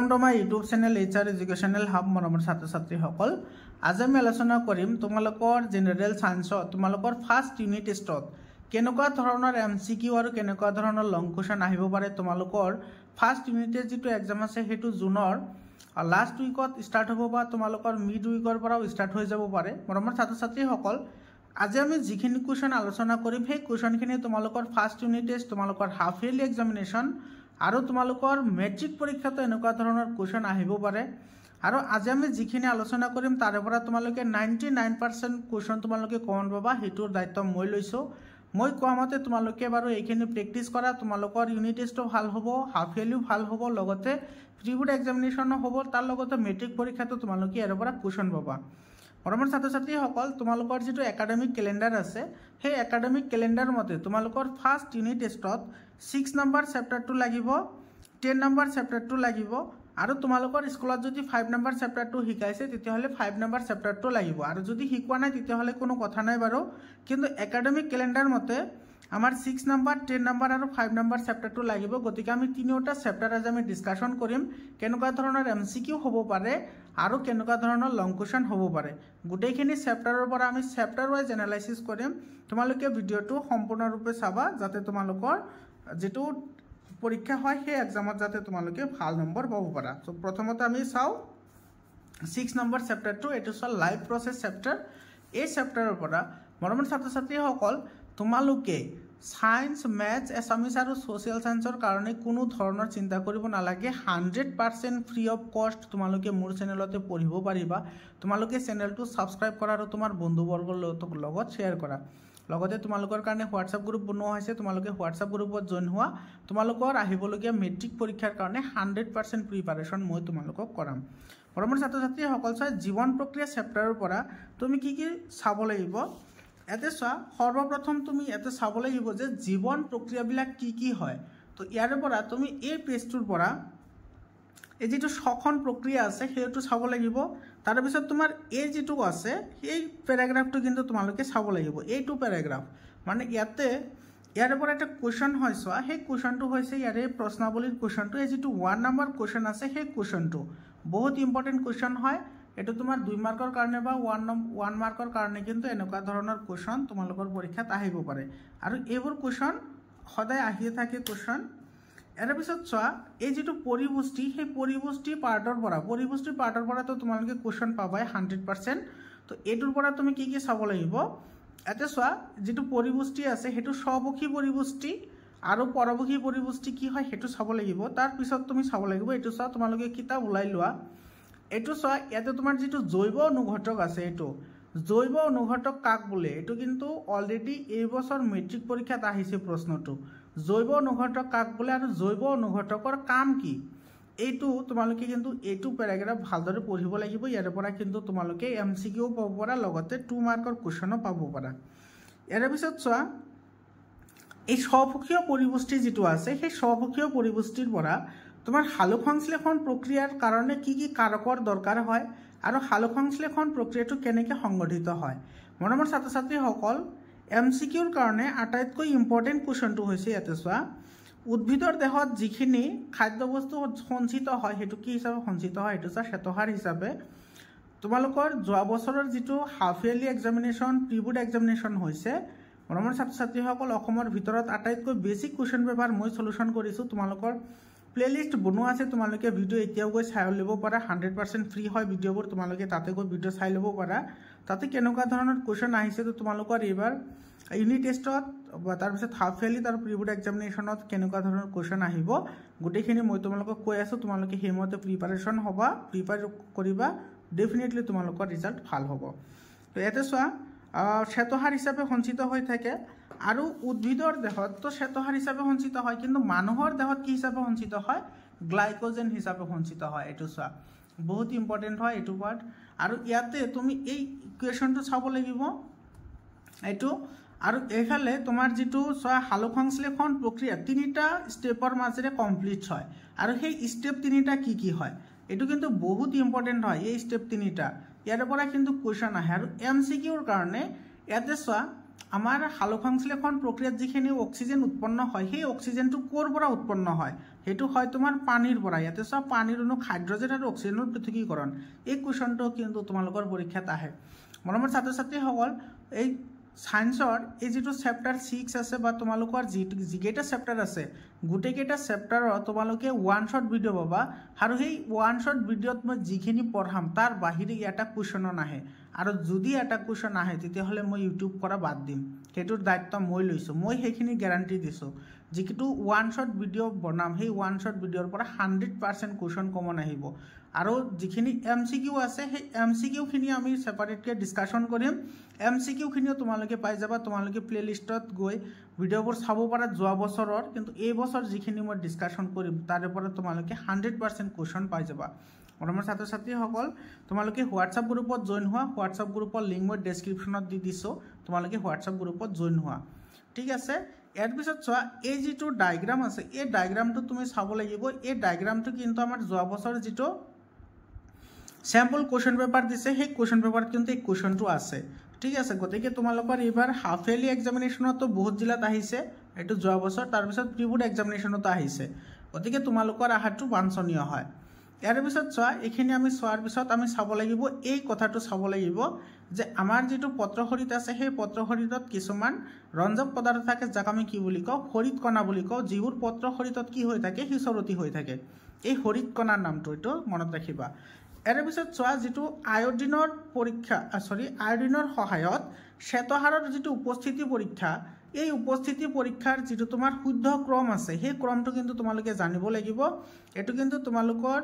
Welcome to my YouTube channel HR educational hub मरমৰ ছাত্ৰ ছাত্ৰীসকল আজি আমি আলোচনা কৰিম তোমালোকৰ জেনাৰেল সায়েন্সত তোমালোকৰ ফাৰ্স্ট ইউনিট টেষ্টত কেনেকুৱা ধৰণৰ MCQ আৰু কেনেকুৱা ধৰণৰ লং কোৱেশ্চন আহিব পাৰে তোমালোকৰ ফাৰ্স্ট ইউনিটৰ যেটো এক্সাম আছে হেতু জুনৰ লাষ্ট উইকত স্টাৰ্ট হ'ব বা তোমালোকৰ মিড উইকৰ পৰাও স্টাৰ্ট হৈ যাব পাৰে মৰমৰ ছাত্ৰ ছাত্ৰীসকল আজি আমি যিখিনি কোৱেশ্চন আলোচনা কৰিম সেই কোৱেশ্চনখিনি তোমালোকৰ ফাৰ্স্ট ইউনিট টেষ্ট তোমালোকৰ হাফ ইয়াৰলি এক্সামিনেশ্যন আৰু তোমালোকৰ মেট্ৰিক পৰীক্ষাটো এনেকুৱা ধৰণৰ কোৱেশ্চন আহিব পাৰে আৰু আজি আমি যিখিনি আলোচনা কৰিম তাৰে পৰা তোমালোকে 99% কোৱেশ্চন তোমালোকে কমন পাবা হেতুৰ দায়িত্ব মই লৈছো মই কোৱামতে তোমালোকে বাৰু এইখিনি প্ৰেক্টিস কৰা তোমালোকৰ ইউনিট টেষ্টটো ভাল হ'ব হাফ ইয়াৰলিও ভাল হ'ব লগতে প্ৰি বোৰ্ড এক্সামিনেশ্যনো হ'ব তাৰ লগতে মেট্ৰিক পৰীক্ষাটো তোমালোকে ইয়াৰ পৰা কোৱেশ্চন পাবা মৰমৰ ছাত্ৰ ছাত্ৰীসকল তোমালোকৰ যেটো একাডেমিক ক্যালেন্ডাৰ আছে সেই একাডেমিক ক্যালেন্ডাৰ মতে তোমালোকৰ ফাৰ্স্ট ইউনিট টেষ্টত 6 নম্বৰ চেপ্টাৰটো লাগিব 10 নম্বৰ চেপ্টাৰটো লাগিব আৰু তোমালোকৰ স্কুলত যদি 5 নম্বৰ চেপ্টাৰটো শিকাইছে তেতিয়াহলে 5 নম্বৰ চেপ্টাৰটো লাগিব আৰু যদি শিকোৱা নাই তেতিয়াহলে কোনো কথা নাই বাৰু কিন্তু একাডেমিক ক্যালেন্ডাৰ মতে আমাৰ 6 নম্বৰ 10 নম্বৰ আৰু 5 নম্বৰ চেপ্টাৰটো লাগিব গতিকে আমি তিনিটা চেপ্টাৰ আজি আমি ডিসকাশন কৰিম কেনেকুৱা ধৰণৰ MCQ হ'ব পাৰে আৰু কেনেকুৱা ধৰণৰ লং কোৱেশ্চন হ'ব পাৰে গুটেইখিনি চেপ্টাৰৰ পৰা আমি চেপ্টাৰ ওয়াইজ এনালাইসিস কৰিম তোমালোকে ভিডিওটো সম্পূৰ্ণৰূপে চাবা যাতে তোমালোকৰ যেটো পৰীক্ষা হয় সেই এক্সামত যাতে তোমালোকে ভাল নম্বৰ পাব পাৰা সো প্ৰথমতে আমি চাও 6 নম্বৰ চেপ্টাৰটো এটো ছ লাইভ প্ৰসেস চেপ্টাৰ এই চেপ্টাৰৰ পৰা মৰমৰ ছাত্ৰ ছাত্ৰীসকল তোমালোকে সায়েন্স ম্যাথছ এছামিছ আৰু সোশ্যাল সায়েন্সৰ কাৰণে কোনো ধৰণৰ চিন্তা কৰিব নালাগে 100% ফ্ৰী অফ কষ্ট তোমালোকে মোৰ চেনেলতে পঢ়িব পাৰিবা তোমালোকে চেনেলটো সাবস্ক্ৰাইব কৰা আৰু তোমাৰ বন্ধুবৰ্গৰ লগত শেয়াৰ কৰা লগতে তোমালোকৰ কাৰণে WhatsApp গ্ৰুপ বনোৱা হৈছে তোমালোকে WhatsApp গ্ৰুপত জয়েন হোৱা তোমালোকৰ আহিবলগীয়া মেট্ৰিক পৰীক্ষাৰ কাৰণে 100% প্ৰিপাৰেচন মই তোমালোকক কৰাম মৰমৰ ছাত্ৰ ছাত্ৰীসকল জীৱন প্ৰক্ৰিয়া চেপ্টাৰৰ পৰা তুমি কি কি চাব লাগিব এতে সৰ্বপ্ৰথম তুমি এতে চাব লাগিব যে জীৱন প্ৰক্ৰিয়াবিলাক কি কি হয় তো ইয়াৰ পৰা তুমি এই পেজটোৰ পৰা এই যেটো সখন প্ৰক্ৰিয়া আছে হেতু চাব লাগিব তাৰ পিছত তোমাৰ এই যেটো আছে এই প্যাৰাগ্ৰাফটো কিন্তু তোমালোকে চাব লাগিব এইটো প্যাৰাগ্ৰাফ মানে ইয়াৰ পৰা এটা কোৱেশ্চন হয় সেই কোৱেশ্চনটো হৈছে ইয়াৰে প্ৰশ্নাৱলীৰ কোৱেশ্চনটো এই যেটো 1 নম্বৰ কোৱেশ্চন আছে সেই কোৱেশ্চনটো বহুত ইম্পৰ্টেন্ট কোৱেশ্চন হয় এটো তোমাৰ 2 মাৰ্কৰ কাৰণে বা 1 মাৰ্কৰ কাৰণে কিন্তু এনেকুৱা ধৰণৰ কোৱেশ্চন তোমালোকৰ পৰীক্ষাত আহিব পাৰে আৰু এইবোৰ কোৱেশ্চন সদায় আহিয়ে থাকে কোৱেশ্চন এৰ পিছত এই যেটো পৰিবস্তি সেই পৰিবস্তি পাৰ্টৰ পৰা তো তোমালোকে কোৱেশ্চন পাবাই 100% তো এটোৰ পৰা তুমি কি কি চাব লাগিব এতে যেটো পৰিবস্তি আছে হেতু স্ববখী পৰিবস্তি আৰু পৰবখী পৰিবস্তি কি হয় হেতু চাব লাগিব তাৰ পিছত তুমি চাব লাগিব এটো তোমালোকে কিতাপ উলাই লোৱা এটো ইয়াতে তোমাৰ যেটো জৈৱ অনুঘটক আছে এটো জৈৱ অনুঘটক কাক বলে এটো কিন্তু অলৰেডি এই বছৰ মেট্ৰিক পৰীক্ষাত আহিছে প্ৰশ্নটো জৈৱ অনুঘটক কাক বলে আৰু জৈৱ অনুঘটকৰ কাম কি এইটো তোমালোকে কিন্তু এইটো প্যাৰাগ্ৰাফ ভালদৰে পঢ়িব লাগিব ইয়াৰ পৰা কিন্তু তোমালোকে MCQ পাব পাৰা লগতে 2 মাৰ্কৰ কোৱেশ্চনো পাব পাৰা ইয়াৰ পিছত এই স্ববখীয় পৰিবস্তি যেটো আছে সেই স্ববখীয় পৰিবস্তিৰ পৰা তোমাৰ সালোকসংশ্লেষণ প্ৰক্ৰিয়াৰ কাৰণে কি কি কাৰকৰ দৰকাৰ হয় আৰু সালোকসংশ্লেষণ প্ৰক্ৰিয়াটো কেনেকৈ সংগঠিত হয় মৰমৰ ছাত্ৰ ছাত্ৰীসকল MCQৰ কাৰণে আটাইতকৈ ইম্পৰ্টেন্ট কোৱেশ্চনটো হৈছে ইয়াতে উদ্ভিদৰ দেহত যিখিনি খাদ্যবস্তু সঞ্চিত হয় হেতু কি হিচাপে সঞ্চিত হয় হেতু শ্বেতসাৰ হিচাপে তোমালোকৰ যোৱা বছৰৰ যেটো half yearly examination pre board examination হৈছে মৰমৰ ছাত্ৰ ছাত্ৰীসকল অসমৰ ভিতৰত আটাইতকৈ বেসিক কোৱেশ্চন পেপাৰ মই সলিউশন কৰিছো তোমালোকৰ প্লেলিস্ট বনোৱা আছে তোমালোকে ভিডিও এতিয়াও গৈ চাই লব পাৰা 100% ফ্ৰী হয় ভিডিওবোৰ তোমালোকে তাতে গৈ ভিডিও চাই লব পাৰা তাতে কেনেকুৱা ধৰণৰ কোৱেশ্চন আহিছে তো তোমালোকৰ এবাৰ ইউনিট টেষ্টত বা তাৰ পিছত হাফ ইয়াৰলি তাৰ প্ৰি বোৰ্ড এক্সামিনেশ্যনত কেনেকুৱা ধৰণৰ কোৱেশ্চন আহিব গুটেখিনি মই তোমালোকক কৈ আছো তোমালোকে হেমতে প্ৰিপাৰেচন হ'বা প্ৰিপাৰ কৰিবা ডেফিনেটলি তোমালোকৰ ৰিজাল্ট ভাল হ'ব তো এতে শ্বেতসাৰ হিচাপে সঞ্চিত হৈ থাকে আৰু উদ্ভিদৰ দেহত তো শ্বেতসাৰ হিচাপে সঞ্চিত হয় কিন্তু মানুহৰ দেহত কি হিচাপে সঞ্চিত হয় গ্লাইকোজেন হিচাপে সঞ্চিত হয় এটো বহুত ইম্পৰ্টেন্ট হয় এটো পাৰ্ট আৰু ইয়াতে তুমি এই ইকুৱেশনটো চাব লাগিব এটো আৰু এফালে তোমাৰ যেটো সালোকসংশ্লেষণ প্ৰক্ৰিয়া তিনিটা স্টেপৰ মাজেৰে কমপ্লিট হয় আৰু সেই স্টেপ তিনিটা কি কি হয় এটো কিন্তু বহুত ইম্পৰ্টেন্ট হয় এই স্টেপ তিনিটা ইয়াৰ পৰা কিন্তু কোৱেশ্চন আহে আৰু MCQৰ কাৰণে ইয়াতে আমাৰ হালক সংশ্লেষণ প্ৰক্ৰিয়াত যিখিনি অক্সিজেন উৎপন্ন হয় সেই অক্সিজেনটো ক'ৰ পৰা উৎপন্ন হয় সেইটো হয় তোমাৰ পানীৰ পৰা ইয়াতে চোৱা পানীৰ অনু হাইড্ৰজেন আৰু অক্সিজেনৰ পৃথকীকৰণ এই কুৱেশ্যনটো কিন্তু তোমালোকৰ পৰীক্ষাত আহে মৰমৰ ছাত্ৰ ছাত্ৰীসকল এই সায়েন্সৰ এই যেটো চেপ্টাৰ 6 আছে বা তোমালোকৰ যিকেইটা চেপ্টাৰ আছে গোটেইকেইটা চেপ্টাৰৰ তোমালোকে ওৱান শট ভিডিও পাবা আৰু সেই ওৱান শট ভিডিওত মই যিখিনি পঢ়াম তাৰ বাহিৰে এটা কুৱেশ্যন নাহে আৰু যদি এটা কুৱেশ্যন আহে তেতিয়াহ'লে মই ইউটিউব কৰা বাদ দিম সেইটোৰ দায়িত্ব মই লৈছোঁ মই সেইখিনি গ্যাৰান্টি দিছোঁ যিটো ওৱান শট ভিডিও বনাম সেই ওৱান শট ভিডিওৰ পৰা 100% কুৱেশ্যন কমন আহিব আৰু যিখিনি এমসিকিউ আছে সেই এমসিকিউ খিনি আমি সেপাৰেটকে ডিসকাশন কৰিম এমসিকিউ খিনিও তোমালোকে পাই যাবা তোমালোকে প্লেলিষ্টত গৈ ভিডিওবোৰ চাব পাৰা যোৱা বছৰৰ কিন্তু এই বছৰ যিখিনি মই ডিসকাশন কৰিম তাৰে পৰা তোমালোকে 100% কুৱেশ্যন পাই যাবা মৰমৰ ছাত্ৰ ছাত্ৰীসকল তোমালোকে হোৱাটছআপ গ্ৰুপত জয়েন হোৱা হোৱাটছআপ গ্ৰুপৰ লিংক মই ডেসক্ৰিপচনত দি দিছো তোমালোকে হোৱাটছআপ গ্ৰুপত জয়েন হোৱা ঠিক আছে ইয়াৰ পিছত চোৱা এই যেটো ডায়াগ্ৰাম আছে এই ডায়াগ্ৰামটো তুমি চাব লাগিব এই ডায়াগ্ৰামটো কিন্তু আমাৰ যোৱা বছৰ যেটো স্যাম্পল কোশ্চেন পেপাৰ দিছে সেই কোশ্চেন পেপাৰ কিন্তু এই কোশ্চেনটো আছে ঠিক আছে গতিকে তোমালোকৰ এবাৰ হাফ ইয়াৰলি এক্সামিনেশনতো বহুত জিলাত আহিছে এটো যোৱা বছৰ তাৰ পিছত প্ৰিবুড এক্সামিনেশনতো আহিছে গতিকে তোমালোকৰ আহাটো বাঞ্ছনীয় হয় ইয়াৰ পিছত চোৱা এখিনি আমি চোৱাৰ পিছত আমি চাব লাগিব এই কথাটো চাব লাগিব যে আমাৰ যেটো পত্ৰখৰিত আছে সেই পত্ৰখৰিতত কিছুমান ৰঞ্জক পদাৰ্থ থাকে যাক আমি কি বুলি কওঁ হৰিত কণা বুলি কওঁ যিবোৰ পত্ৰখৰিতত কি হৈ থাকে হিচৰতি হৈ থাকে এই হৰিত কণাৰ নামটো এটো মনত ৰাখিবা এৰ পিছত চোৱা যেটো আয়োডিনৰ পৰীক্ষা আয়োডিনৰ সহায়ত শ্বেতসাৰৰ যেটো উপস্থিতি পৰীক্ষা এই উপস্থিতি পৰীক্ষাৰ যেটো তোমাৰ শুদ্ধ ক্ৰম আছে সেই ক্ৰমটো কিন্তু তোমালোকে জানিব লাগিব এটো কিন্তু তোমালোকৰ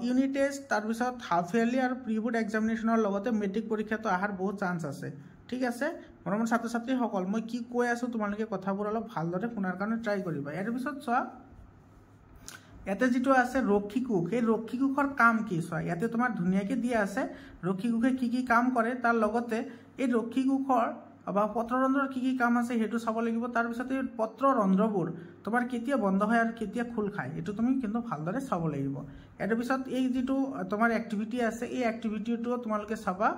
ইউনিট টেষ্ট তাৰ পিছত হাফ ইয়াৰলি আৰু প্ৰিবুড এক্সামিনেশনৰ লগতে মেট্ৰিক পৰীক্ষাটো আহাৰ বহুত চান্স আছে ঠিক আছে মৰমৰ ছাত্ৰ ছাত্ৰীসকল মই কি কৈ আছো তোমালোকে কথাবোৰ অলপ ভালদৰে শুনাৰ কাৰণে ট্ৰাই কৰিবা ইয়াৰ পিছত চোৱা ইয়াতে যেটো আছে ৰক্ষীকোষ এই ৰক্ষীকোষৰ কাম কি চোৱা ইয়াতে তোমাৰ ধুনিয়াকে দিয়া আছে ৰক্ষীকোষে কি কাম কৰে তাৰ লগতে এই ৰক্ষীকোষৰ বা পত্ৰৰন্ধ্ৰৰ কি কাম আছে হেতু চাব লাগিব তাৰ পিছত এই পত্ৰৰন্ধ্ৰবোৰ তোমাৰ কেতিয়া বন্ধ হয় আৰু কেতিয়া খোল খায় এটো তুমি কিন্তু ভালদৰে চাব লাগিব ইয়াৰ পিছত এই যেটো তোমাৰ এক্টিভিটি আছে এই এক্টিভিটিটো তোমালোকে চাবা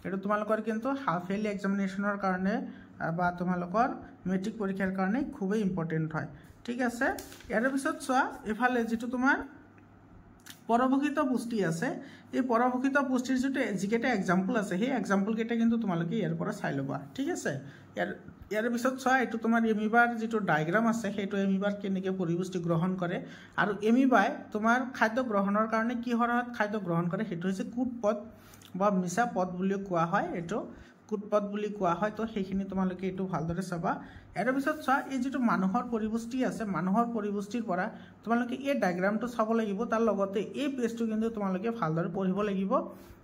এটো তোমালোকৰ কিন্তু হাফ ইয়াৰলি এক্সামিনেশনৰ কাৰণে বা তোমালোকৰ মেট্ৰিক পৰীক্ষাৰ কাৰণে খুবই ইম্পৰ্টেন্ট হয় ঠিক আছে ইয়াৰ পিছত চোৱা এফালে যেটো তোমাৰ পৰভক্ষিত পুষ্টি আছে এই পৰভক্ষিত পুষ্টিৰ যেটো যিকেটা এক্সাম্পল আছে সেই এক্সাম্পল কেটা কিন্তু তোমালোকে ইয়াৰ পৰা চাই লবা ঠিক আছে ইয়াৰ পিছত চোৱা এটো তোমাৰ এমিবাৰ যেটো ডায়াগ্ৰাম আছে হেটো এমিবাৰ কেনেকে পৰিপুষ্টি গ্ৰহণ কৰে আৰু এমিবাই তোমাৰ খাদ্য গ্ৰহণৰ কাৰণে কি হৰত খাদ্য গ্ৰহণ কৰে হেটো হৈছে কুটপথ বা মিছা পথ বুলি কোৱা হয় এটো কুটপথ বুলি কোৱা হয় তো সেইখিনি তোমালোকে এটো ভালদৰে চাবা এৰ পিছত চোৱা এই যেটো মানুহৰ পৰিপুষ্টি আছে মানুহৰ পৰিপুষ্টিৰ পৰা তোমালোকে এই ডায়াগ্ৰামটো চাব লাগিব তাৰ লগতে এই পেজটো কিন্তু তোমালোকে ভালদৰে পঢ়িব লাগিব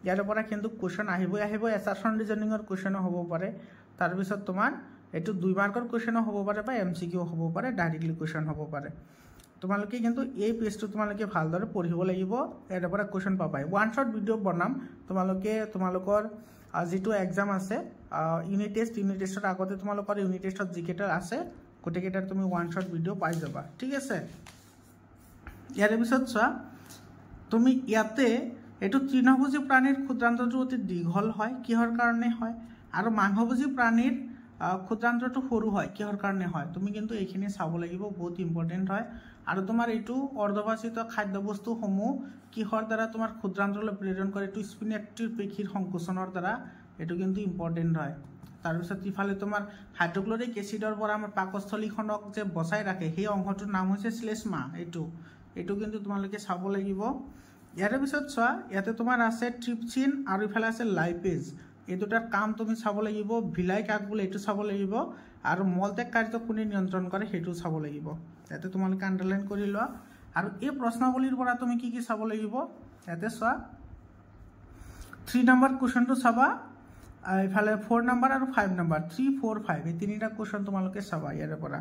ইয়াৰ পৰা কিন্তু কোশ্চেন আহিব এছাৰশন ৰিজনিংৰ কোশ্চেন হ'ব পাৰে তাৰ পিছত তোমাৰ এটো 2 মাৰ্কৰ কোশ্চেন হ'ব পাৰে বা এমসিকিউ হ'ব পাৰে ডাইৰেক্টলি কোশ্চেন হ'ব পাৰে তোমালোকে কিন্তু এই পেজটো তোমালোকে ভালদৰে পঢ়িব লাগিব ইয়াৰ পৰা কোশ্চেন পাবাই ওৱান শট ভিডিও বনাম তোমালোকে তোমালোকৰ যেটো এক্সাম আছে ইউনিট টেষ্টৰ আগতে তোমালোকৰ ইউনিট টেষ্টত যিকেটা আছে গোটেইকেটাৰ তুমি ওৱান শট ভিডিও পাই যাবা ঠিক আছে ইয়াৰ পিছত চোৱা তুমি ইয়াতে এটো তৃণভোজী প্ৰাণীৰ ক্ষুদ্ৰান্তৰটো অতি দীঘল হয় কিহৰ কাৰণে হয় আৰু মাংসভোজী প্ৰাণীৰ ক্ষুদ্ৰান্তৰটো সৰু হয় কিহৰ কাৰণে হয় তুমি কিন্তু এইখিনি চাব লাগিব বহুত ইম্পৰ্টেন্ট হয় আৰু তোমাৰ এটো অৰ্ধবাচিত খাদ্যবস্তু সমূহ কিহৰ দ্বাৰা তোমাৰ ক্ষুদ্ৰান্তৰলৈ প্ৰেৰণ কৰে এটো স্পিনেক্টিভ পেশীৰ সংকোচনৰ দ্বাৰা এটো কিন্তু ইম্পৰ্টেন্ট হয় তাৰ পিছত ইফালে তোমাৰ হাইড্ৰক্লোৰিক এসিডৰ পৰা আমাৰ পাকস্থলীখনক যে বচাই ৰাখে সেই অংশটোৰ নাম হৈছে শ্লেষ্মা এটো কিন্তু তোমালোকে চাব লাগিব ইয়াৰ পিছত চোৱা ইয়াতে তোমাৰ আছে ট্ৰিপচিন আৰু ইফালে আছে লাইপেজ এই দুটাৰ কাম তুমি চাব লাগিব ভিলাই কাক বলে এটো চাব লাগিব আৰু মলত্যাগ কাৰ্য কোনে নিয়ন্ত্ৰণ কৰে হেতু চাব লাগিব ইয়াতে তোমালোকে আন্ডাৰলাইন কৰি লোৱা আৰু এই প্ৰশ্নাৱলীৰ পৰা তুমি কি চাব লাগিব ইয়াতে চোৱা 3 নম্বৰ কোশ্চনটো চাবা ইফালে 4 নম্বৰ আৰু 5 নম্বৰ 3 4 5 এই তিনিটা কোশ্চন তোমালোকে চাবা ইয়াৰ পৰা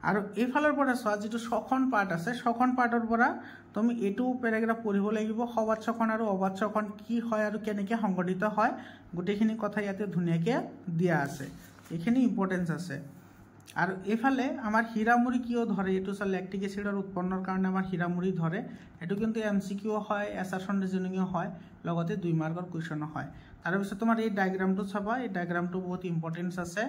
আৰু এইফালৰ পৰা চোৱা যেটো ছখন পাৰ্ট আছে ছখন পাৰ্টৰ পৰা তুমি এটো প্যাৰাগ্ৰাফ পঢ়িব লাগিব সবাচ্ছখন আৰু অবাচ্ছখন কি হয় আৰু কেনেকে সংগঠিত হয় গোটেইখিনি কথা ইয়াতে ধুনিয়াকে দিয়া আছে এখিনি ইম্পৰ্টেন্স আছে আৰু এফালে আমাৰ হীৰামুৰি কিয় ধৰে এটো চা ল্যাকটিক এসিডৰ উৎপন্নৰ কাৰণে আমাৰ হীৰামুৰি ধৰে এটো কিন্তু এমসিকিউ হয় এছাৰশন ৰিজনিং হয় লগতে 2 মাৰ্কৰ কোশ্চেন হয় তাৰ পিছত তোমাৰ এই ডায়াগ্ৰামটো চাবা এই ডায়াগ্ৰামটো বহুত ইম্পৰ্টেন্স আছে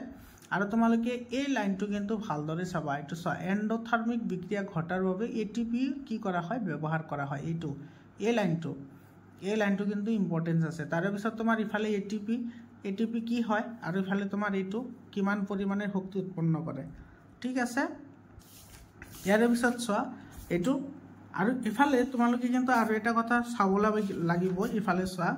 আৰু তোমালোকে এই লাইনটো কিন্তু ভালদৰে চাবা এইটো চোৱা এন্ডোথাৰ্মিক বিক্ৰিয়া ঘটাৰ বাবে এটিপি কি কৰা হয় ব্যৱহাৰ কৰা হয় এইটো এই লাইনটো কিন্তু ইম্পৰ্টেন্স আছে তাৰে পিছত তোমাৰ ইফালে এটিপি কি হয় আৰু ইফালে তোমাৰ এইটো কিমান পৰিমাণে শক্তি উৎপন্ন কৰে ঠিক আছে ইয়াৰে পিছত চোৱা এইটো আৰু ইফালে তোমালোকে কিন্তু আৰু এটা কথা চাব লাগিব ইফালে চোৱা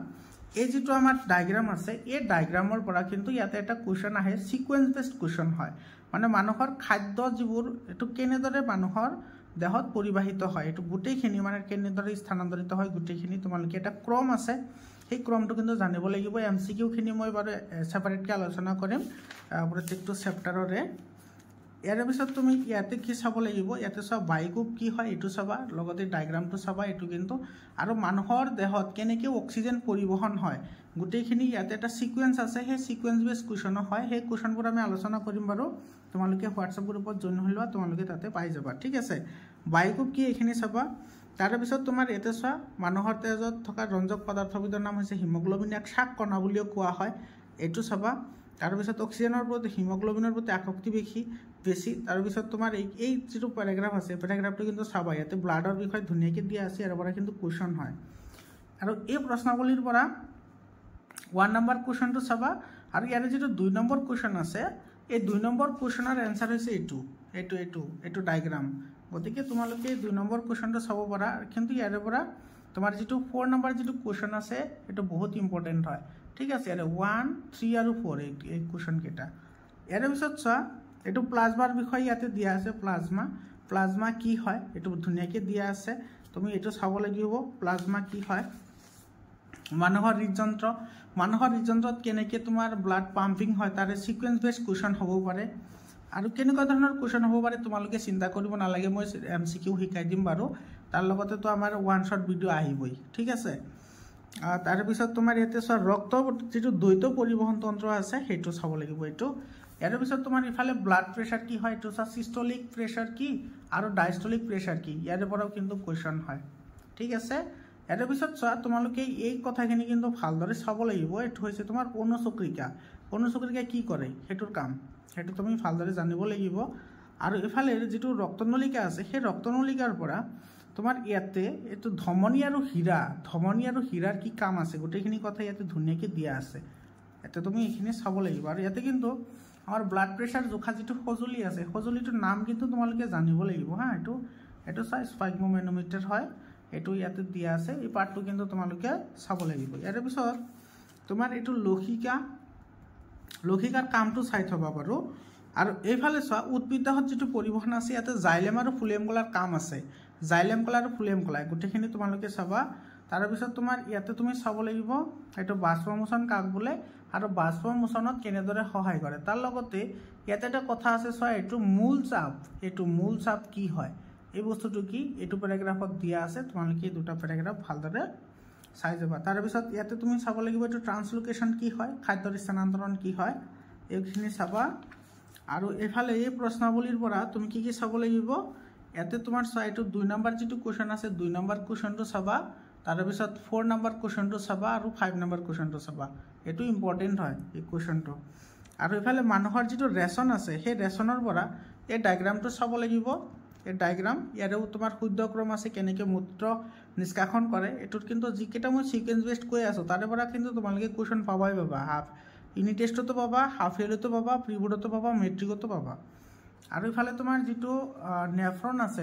এই যেটো আমাৰ ডায়াগ্ৰাম আছে এই ডায়াগ্ৰামৰ পৰা কিন্তু ইয়াতে এটা কোৱেশ্চন আহে সিকোয়েন্স বেসড কোৱেশ্চন হয় মানে মানুহৰ খাদ্য যিবোৰ এটো কেনেদৰে মানুহৰ দেহত পৰিবাহিত হয় এটো গুটেইখিনি মানে কেনেদৰে স্থানান্তৰিত হয় গুটেইখিনি তোমালোকে এটা ক্ৰম আছে সেই ক্ৰমটো কিন্তু জানিব লাগিব এমসিকিউ খিনি মই বাৰু সেপাৰেটলি আলোচনা কৰিম প্ৰত্যেকটো চেপ্টাৰৰে ইয়াৰ পিছত তুমি ইয়াতে কি চাব লাগিব ইয়াতে সব বায়ুকুপ কি হয় এটো চাবা লগতে ডায়াগ্ৰামটো চাবা এটো কিন্তু আৰু মানুহৰ দেহত কেনেকৈ অক্সিজেন পৰিবহন হয় গুটেইখিনি ইয়াতে এটা সিকোয়েন্স আছে সেই সিকোয়েন্স বেস কোৱেশ্চন হয় সেই কোৱেশ্চনবোৰ আমি আলোচনা কৰিম বাৰু তোমালোকে হোৱাটসএপ গ্ৰুপত জয়েন হৈ লোৱা তোমালোকে তাতে পাই যাবা ঠিক আছে বায়ুকুপ কি এখিনি চাবা তাৰে পিছত তোমাৰ এতে চোৱা মানুহৰ তেজত থকা ৰঞ্জক পদাৰ্থবিধৰ নাম হৈছে হিমোগ্লোবিন এক শাক কণা বুলিও কোৱা হয় এটো চাবা তাৰ পিছত অক্সিজেনৰ প্ৰতি হিমোগ্লোবিনৰ প্ৰতি আসক্তি বেছি তাৰ পিছত তোমাৰ এই যেটো প্যাৰাগ্ৰাফ আছে প্যাৰাগ্ৰাফটো কিন্তু চাবা ইয়াতে ব্লাডৰ বিষয় ধুনিয়াকৈ দিয়া আছে আৰু পৰা কিন্তু কোৱেশ্চন হয় আৰু এই প্ৰশ্নাৱলীৰ পৰা 1 নম্বৰ কোৱেশ্চনটো চাবা আৰু ইয়াৰে যেটো 2 নম্বৰ কোৱেশ্চন আছে এই 2 নম্বৰ কোৱেশ্চনৰ আনসাৰ হৈছে এইটো ডায়াগ্ৰাম গতিকে তোমালোকে 2 নম্বৰ কোৱেশ্চনটো চাব পাৰা কিন্তু ইয়াৰে পৰা তোমাৰ যেটো 4 নম্বৰ যেটো কোৱেশ্চন আছে এটো বহুত ইম্পৰ্টেন্ট হয় ঠিক আছে আৰু 1 3 আৰু 4 এই কোৱেশ্চন কেটা ইয়াৰে পিছত চোৱা এটো প্লাজমাৰ বিষয় ইয়াতে দিয়া আছে প্লাজমা কি হয় এটো ধুনিয়াকৈ দিয়া আছে তুমি এটো চাব লাগিব প্লাজমা কি হয় মানুহৰ হৃদযন্ত্ৰত কেনেকৈ তোমাৰ ব্লাড পাম্পিং হয় তাৰে সিকোয়েন্স বেস কোৱেশ্চন হ'ব পাৰে আৰু কেনেকুৱা ধৰণৰ কোৱেশ্চন হ'ব পাৰে তোমালোকে চিন্তা কৰিব নালাগে মই এমসিকিউ শিকাই দিম বাৰু তাৰ লগতে তো আমাৰ ওৱান শট ভিডিও আহিবই ঠিক আছে তাৰ পিছত তোমাৰ ইয়াতে চোৱা ৰক্ত যেটো দ্বৈত পৰিবহন তন্ত্ৰ আছে হেতু চাব লাগিব এটো ইয়াৰ পিছত তোমাৰ ইফালে ব্লাড প্ৰেছাৰ কি হয় এটো চা সিস্টোলিক প্ৰেছাৰ কি আৰু ডায়াস্টোলিক প্ৰেছাৰ কি ইয়াৰ পৰাও কিন্তু কোৱেশ্চন হয় ঠিক আছে ইয়াৰ পিছত চোৱা তোমালোকে এই কথাখিনি কিন্তু ভালদৰে চাব লাগিব এটো হৈছে তোমাৰ অনুচক্ৰিকা কি কৰে হেতুৰ কাম হেতু তুমি ভালদৰে জানিব লাগিব আৰু ইফালে যেটো ৰক্তনলিকা আছে সেই ৰক্তনলিকাৰ পৰা তোমাৰ ইয়াতে এটো ধমনী আৰু হীৰাৰ কি কাম আছে গোটেইখিনি কথা ইয়াতে ধুনিয়াকৈ দিয়া আছে এতে তুমি এইখিনি চাব লাগিব আৰু ইয়াতে কিন্তু আমাৰ ব্লাড প্ৰেছাৰ জোখা যেটো সজুলি আছে সজুলিটোৰ নাম কিন্তু তোমালোকে জানিব লাগিব হা এটো স্ফাইগমোমেনোমিটাৰ হয় এটো ইয়াতে দিয়া আছে এই পাৰ্টটো কিন্তু তোমালোকে চাব লাগিব ইয়াৰ পিছত তোমাৰ এটো লৌহিকাৰ কামটো চাই থবা বাৰু আৰু এইফালে চোৱা উদ্ভিদহত যেটো পৰিবহন আছে ইয়াতে জাইলেম আৰু ফ্লোয়েম কলাৰ কাম আছে জাইলেম কলা আৰু ফ্লোয়েম কলা গুটেইখিনি তোমালোকে চাবা তাৰ পিছত তোমাৰ ইয়াতে তুমি চাব লাগিব এটো বাষ্পমোচন কাক বোলে আৰু বাষ্পমোচনত কেনেদৰে সহায় কৰে তাৰ লগতে ইয়াতে এটা কথা আছে চোৱা এটো মূল চাপ কি হয় এই বস্তুটো কি এটো প্যাৰাগ্ৰাফত দিয়া আছে তোমালোকে দুটা প্যাৰাগ্ৰাফ ভালদৰে চাই যাবা তাৰ পিছত ইয়াতে তুমি চাব লাগিব এটো ট্ৰান্সলোকেশন কি হয় খাদ্যৰ স্থানান্তৰণ কি হয় এইখিনি চাবা আৰু এফালে এই প্ৰশ্নাৱলীৰ পৰা তুমি কি চাব লাগিব ইয়াতে তোমাৰ সাইটো 2 নম্বৰ যেটো কোৱেশ্চন আছে 2 নম্বৰ কোৱেশ্চনটো চাবা তাৰ পিছত 4 নম্বৰ কোৱেশ্চনটো চাবা আৰু 5 নম্বৰ কোৱেশ্চনটো চাবা এটো ইম্পৰ্টেন্ট হয় এই কোৱেশ্চনটো আৰু ইফালে মানুহৰ যেটো ৰেচন আছে সেই ৰেচনৰ পৰা এই ডায়াগ্ৰামটো চাব লাগিব এই ডায়াগ্ৰাম ইয়াৰেও তোমাৰ শুদ্ধক্ৰম আছে কেনেকৈ মূত্ৰ নিষ্কাশন কৰে এটোত কিন্তু যিকেটা মই সিকোয়েন্স বেসড কৈ আছো তাৰে পৰা কিন্তু তোমালোকে কোৱেশ্চন পাবাই হাফ ইউনিট টেষ্টতো পাবা হাফ ইয়াৰতো পাবা প্ৰিবোৰ্ডতো পাবা মেট্ৰিকতো পাবা আৰু ইফালে তোমাৰ যেটো নেফ্ৰন আছে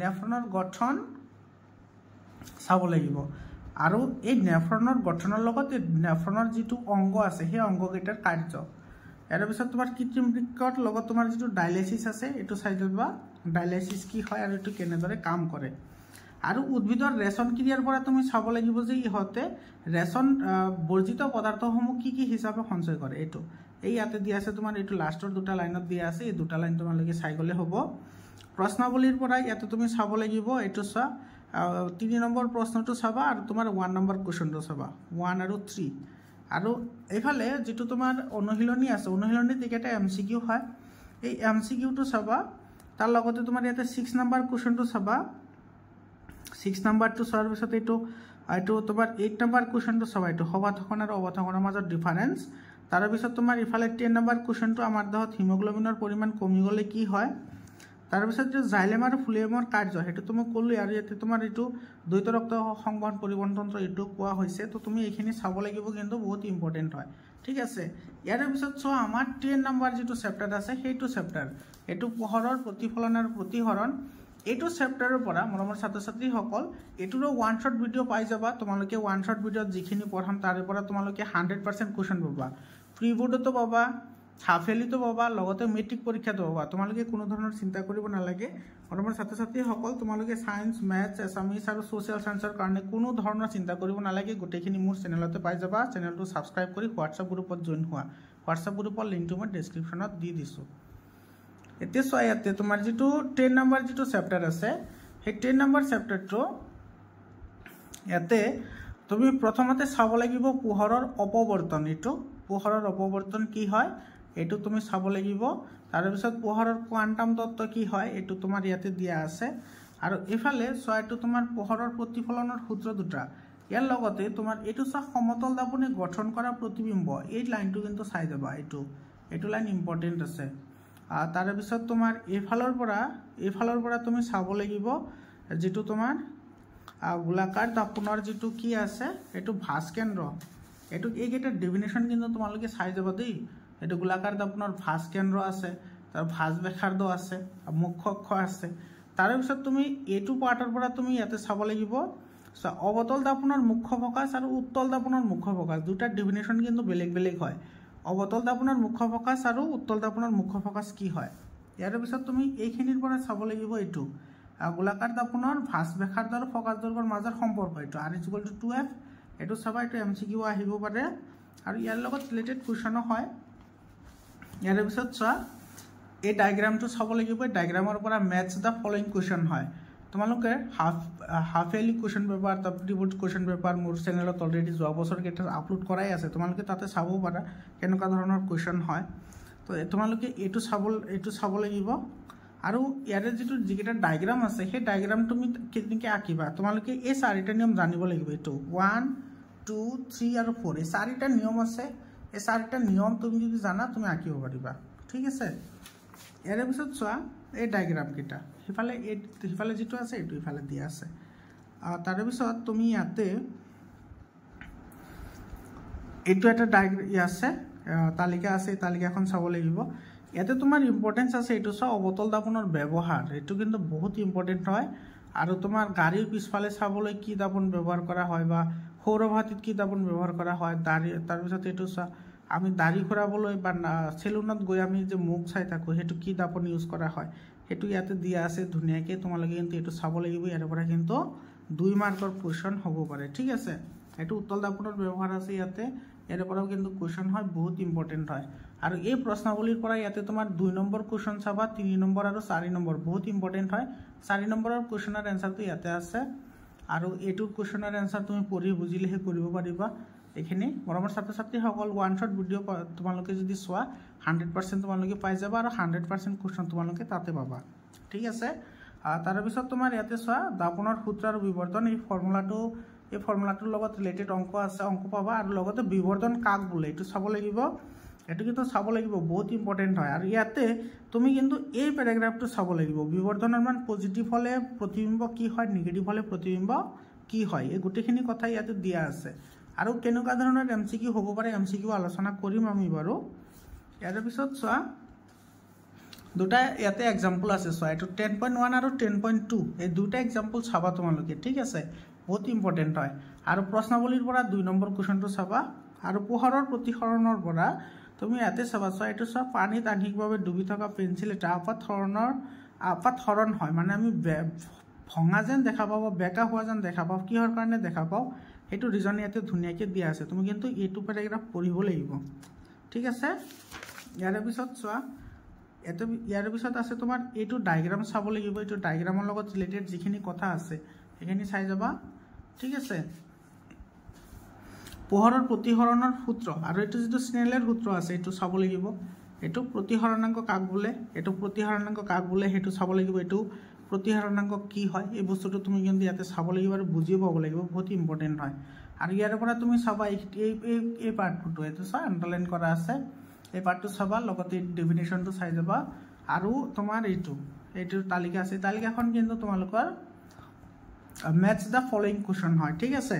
নেফ্ৰনৰ গঠন চাব লাগিব আৰু এই নেফ্ৰনৰ গঠনৰ লগত নেফ্ৰনৰ যেটো অংগ আছে সেই অংগকেইটাৰ কাৰ্য ইয়াৰ পিছত তোমাৰ কৃত্ৰিম বৃক্কৰ লগত তোমাৰ যেটো ডায়ালাইসিস আছে এটো চাই যাবা ডায়ালাইসিস কি হয় আৰু এটো কেনেদৰে কাম কৰে আৰু উদ্ভিদৰ ৰেচন ক্ৰিয়াৰ পৰা তুমি চাব লাগিব যে ইহতে ৰেচন বৰ্জিত পদাৰ্থসমূহ কি হিচাপে সঞ্চয় কৰে এটো এই ইয়াতে দিয়া আছে তোমাৰ এটো লাষ্টৰ দুটা লাইনত দিয়া আছে এই দুটা লাইন তোমালোকে চাই গলে হ'ব প্ৰশ্নাৱলীৰ পৰা ইয়াতে তুমি চাব লাগিব এটো চোৱা 3 নম্বৰ প্ৰশ্নটো চাবা আৰু তোমাৰ 1 নম্বৰ কোৱেশ্চনটো চাবা 1 আৰু 3 আৰু এইফালে যেটো তোমাৰ অনুশীলনী আছে অনুশীলনীত এটা এমসিকিউ হয় এই এমসিকিউটো চাবা তাৰ লগতে তোমাৰ ইয়াতে 6 নম্বৰ কোৱেশ্চনটো চাবা 6 নম্বৰটো চোৱাৰ পিছত এইটো তোমাৰ 8 নম্বৰ কোৱেশ্চনটো চাবা এইটো সবাথকন আৰু অবথকনৰ মাজত ডিফাৰেন্স তাৰ পিছত তোমাৰ ইফালে 10 নম্বৰ কোৱেশ্চনটো আমাৰ দেহত হিমোগ্লোবিনৰ পৰিমাণ কমি গলে কি হয় তাৰ পিছত যে জাইলেম আৰু ফ্লোয়েমৰ কাৰ্য হেতু তুমি কলো আৰু ইয়াতে তোমাৰ এটো দ্বৈত ৰক্ত সংবহন পৰিবহনতন্ত্ৰ এটো কোৱা হৈছে তো তুমি এইখিনি চাব লাগিব কিন্তু বহুত ইম্পৰ্টেন্ট হয় ঠিক আছে ইয়াৰ পিছত সো আমাৰ 10 নম্বৰ যেটো চেপ্টাৰ আছে হেতু চেপ্টাৰ এটো পোহৰৰ প্ৰতিফলন আৰু প্ৰতিহৰণ এটো চেপ্টাৰৰ পৰা মৰমৰ ছাত্ৰ ছাত্ৰী সকল এটোৰো ওয়ান শট ভিডিও পাই যাবা তোমালোকে ওয়ান শট ভিডিওত যিখিনি পঢ়াম তাৰে পৰা তোমালোকে 100% কোৱেশ্চন পাবা ফ্ৰী বোৰ্ডতো পাবা হাফেলিতো পাবা লগতে মেট্ৰিক পৰীক্ষাতো পাবা তোমালোকে কোনো ধৰণৰ চিন্তা কৰিব নালাগে মৰমৰ ছাত্ৰ ছাত্ৰী সকল তোমালোকে সায়েন্স ম্যাথছ এছামিছ আৰু সোশ্যাল সায়েন্সৰ কাৰণে কোনো ধৰণৰ চিন্তা কৰিব নালাগে গোটেইখিনি মোৰ চেনেলতে পাই যাবা চেনেলটো সাবস্ক্ৰাইব কৰি হোৱাটছআপ গ্ৰুপত জয়েন হোৱা হোৱাটছআপ গ্ৰুপৰ লিংকটো মই ডেসক্ৰিপচনত দি দিছো এতিয়া সো ইয়াতে তোমাৰ যেটো 10 নম্বৰ যেটো চেপ্টাৰ আছে সেই 10 নম্বৰ চেপ্টাৰটো ইয়াতে তুমি প্ৰথমতে চাব লাগিব পোহৰৰ অপৱৰ্তন এটো পোহৰৰ অপৱৰ্তন কি হয় এটো তুমি চাব লাগিব তাৰ পিছত পোহৰৰ কোৱান্টাম তত্ত্ব কি হয় এটো তোমাৰ ইয়াতে দিয়া আছে আৰু ইফালে ছয়টো তোমাৰ পোহৰৰ প্ৰতিফলনৰ সূত্ৰ দুটা ইয়াৰ লগতে তোমাৰ এটো সমতল দাপনে গঠন কৰা প্ৰতিবিম্ব এই লাইনটো কিন্তু চাই যাবা এটো লাইন ইম্পৰ্টেন্ট আছে তাৰ পিছত তোমাৰ এফালৰ পৰা তুমি চাব লাগিব যেটো তোমাৰ গোলাকাৰ দাপনৰ যেটো কি আছে এটো ভাস কেন্দ্ৰ এটো এইকেইটা ডেফিনেশন কিন্তু তোমালোকে চাই যাবা দেই এটো গোলাকাৰ দাপনৰ ভাস কেন্দ্ৰ আছে তাৰ ভাস ব্যাসাৰ্ধ আছে মুখ্য অক্ষ আছে তাৰ পিছত তুমি এটো পাৰ্টৰ পৰা তুমি ইয়াতে চাব লাগিব অবতল দাপনৰ মুখ্য ফোকাস আৰু উত্তল দাপনৰ মুখ্য ফোকাস দুটা ডেফিনেশন কিন্তু বেলেগ হয় অবতল দাপনৰ মুখ্য ফোকাস আৰু উত্তল দাপনৰ মুখ্য ফোকাস কি হয় ইয়াৰ পিছত তুমি এইখিনিৰ পৰা চাব লাগিব এটো গোলাকাৰ দাপনৰ ভাস ব্যাসাৰ্ধ আৰু ফোকাস দৈৰ্ঘ্যৰ মাজৰ সম্পৰ্ক এটো r=2f এটো সবাই এটো এমসিকিউ আহিব পাৰে আৰু ইয়াৰ লগত ৰিলেটেড কোৱেশ্চন হয় ইয়াৰ পিছত চোৱা এই ডায়াগ্ৰামটো চাব লাগিব ডায়াগ্ৰামৰ পৰা ম্যাথছ দা ফলোইং কোৱেশ্চন হয় তোমালোকে half yearly question paper preboard question paper মোৰ চেনেলত অলৰেডি যোৱা বছৰ কেইটা আপলোড কৰাই আছে তোমালোকে তাতে চাব পাৰা কেনেকুৱা ধৰণৰ কোৱেশ্চন হয় তো তোমালোকে এটো চাব লাগিব আৰু ইয়াৰে যেটো যিকেইটা ডায়াগ্ৰাম আছে সেই ডায়াগ্ৰাম তুমি কেনেকৈ আঁকিবা তোমালোকে এই চাৰিটা নিয়ম জানিব লাগিব এটো 1 2 3 আৰু 4 এই চাৰিটা নিয়ম আছে এই চাৰিটা নিয়ম তুমি যদি জানা তুমি আঁকিব পাৰিবা ঠিক আছে ইয়াৰে পিছত চোৱা এই ডায়াগ্ৰাম কেইটা হিফালে যেটো আছে এটো ইফালে দিয়া আছে তাৰ পিছত তুমি ইয়াতে এটো এটা ডায়াগ্ৰাম আছে তালিকা আছে তালিকাখন চাব লাগিব ইয়াতে তোমাৰ ইম্পৰ্টেন্স আছে এটো সব অবতল দাপনৰ ব্যৱহাৰ এটো কিন্তু বহুত ইম্পৰ্টেন্ট হয় আৰু তোমাৰ গাড়ীৰ পিছফালে চাবলৈ কি দাপন ব্যৱহাৰ কৰা হয় বা সৌৰভাতিত কি দাপন ব্যৱহাৰ কৰা হয় তাৰ পিছত এটো আমি দাড়ি খৰাবলৈ বা সেলুনত গৈ আমি যে মুখ চাই থাকো হেতু কি দাপন ইউজ কৰা হয় হেতু ইয়াতে দিয়া আছে ধুনিয়াকে তোমালোকে কিন্তু এটো চাব লাগিব ইয়াৰ পৰা কিন্তু 2 মাৰ্কৰ কোৱেশ্চন হ'ব পাৰে ঠিক আছে এটো উত্তল দাপনৰ ব্যৱহাৰ আছে ইয়াতে ইয়াৰ পৰাও কিন্তু কোৱেশ্চন হয় বহুত ইম্পৰ্টেন্ট হয় আৰু এই প্ৰশ্নাৱলীৰ পৰা ইয়াতে তোমাৰ 2 নম্বৰ কোৱেশ্চন চাবা 3 নম্বৰ আৰু 4 নম্বৰ বহুত ইম্পৰ্টেন্ট হয় 4 নম্বৰৰ কোৱেশ্চনৰ এনসাৰটো ইয়াতে আছে আৰু এটো কোৱেশ্চনৰ এনসাৰ তুমি পঢ়ি বুজিলেহে কৰিব পাৰিবা এখিনি মৰমৰ ছাত্ৰ ছাত্ৰী সকল ওয়ান শট ভিডিও তোমালোকে যদি চোৱা 100% তোমালোকে পাই যাবা আৰু 100% কোৱেশ্চন তোমালোকে তাতে পাবা ঠিক আছে তাৰ পিছত তোমাৰ ইয়াতে চোৱা দাপনৰ সূত্ৰ আৰু বিবৰ্ধন এই ফৰ্মুলাটোৰ লগত ৰিলেটেড অংক আছে অংক পাবা আৰু লগতে বিবৰ্ধন কাক বোলে এটো চাব লাগিব এটো কিন্তু চাব লাগিব বহুত ইম্পৰ্টেন্ট হয় আৰু ইয়াতে তুমি কিন্তু এই প্যাৰাগ্ৰাফটো চাব লাগিব বিবৰ্ধনৰ মান পজিটিভ হলে প্ৰতিবিম্ব কি হয় নেগেটিভ হলে প্ৰতিবিম্ব কি হয় এই গুটেখিনি কথা ইয়াতে দিয়া আছে আৰু কেনেকুৱা ধৰণৰ এমসিকিউ হ'ব পাৰে এমসিকিউ আলোচনা কৰিম আমি বাৰু ইয়াৰ পিছত চোৱা দুটা ইয়াতে एग्जांपल আছে চোৱা এটো 10.1 আৰু 10.2 এই দুটা एग्जांपल চাবা তোমালোকে ঠিক আছে বহুত ইম্পৰ্টেন্ট হয় আৰু প্ৰশ্নাৱলীৰ পৰা 2 নম্বৰ কোৱেশ্চনটো চাবা আৰু পোহৰৰ প্ৰতিসৰণৰ পৰা তুমি ইয়াতে চাবা চোৱা এটো চোৱা পানীত আংশিকভাৱে ডুবি থকা পেন্সিল এটা আপাত হৰণ হয় মানে আমি ভঙা যেন দেখা পাব বেকা হোৱা যেন দেখা পাব কিহৰ কাৰণে দেখা পাও এটো ৰিজন ইয়াতে ধুনিয়াকে দিয়া আছে তুমি কিন্তু এটো প্যাৰাগ্ৰাফ পঢ়িব লাগিব ঠিক আছে ইয়াৰ পিছত চোৱা এটো ইয়াৰ পিছত আছে তোমাৰ এটো ডায়াগ্ৰাম চাব লাগিব এটো ডায়াগ্ৰামৰ লগত ৰিলেটেড যিখিনি কথা আছে এখিনি চাই যাবা ঠিক আছে পোহৰৰ প্ৰতিহৰণৰ সূত্ৰ আৰু এটো যেটো স্নেলেৰ সূত্ৰ আছে এটো চাব লাগিব এটো প্ৰতিহৰণাংক কাক বোলে এটো প্ৰতিহৰণাংক কাক বোলে হেতু চাব লাগিব এটো প্ৰতিহাৰণাংক কি হয় এই বস্তুটো তুমি কিন্তু ইয়াতে চাব লাগিব আৰু বুজি পাব লাগিব, বহুত ইম্পৰ্টেণ্ট হয়। আৰু ইয়াৰ পৰা তুমি চাবা এই পাৰ্টটো এইটো চোৱা আণ্ডাৰলাইন কৰা আছে, এই পাৰ্টটো চাবা, লগতে ডেফিনেশ্যনটো চাই যাবা। আৰু তোমাৰ এইটো তালিকা আছে, তালিকাখন কিন্তু তোমালোকৰ মেটচ দ্য ফলোয়িং কুৱেশ্যন হয়, ঠিক আছে।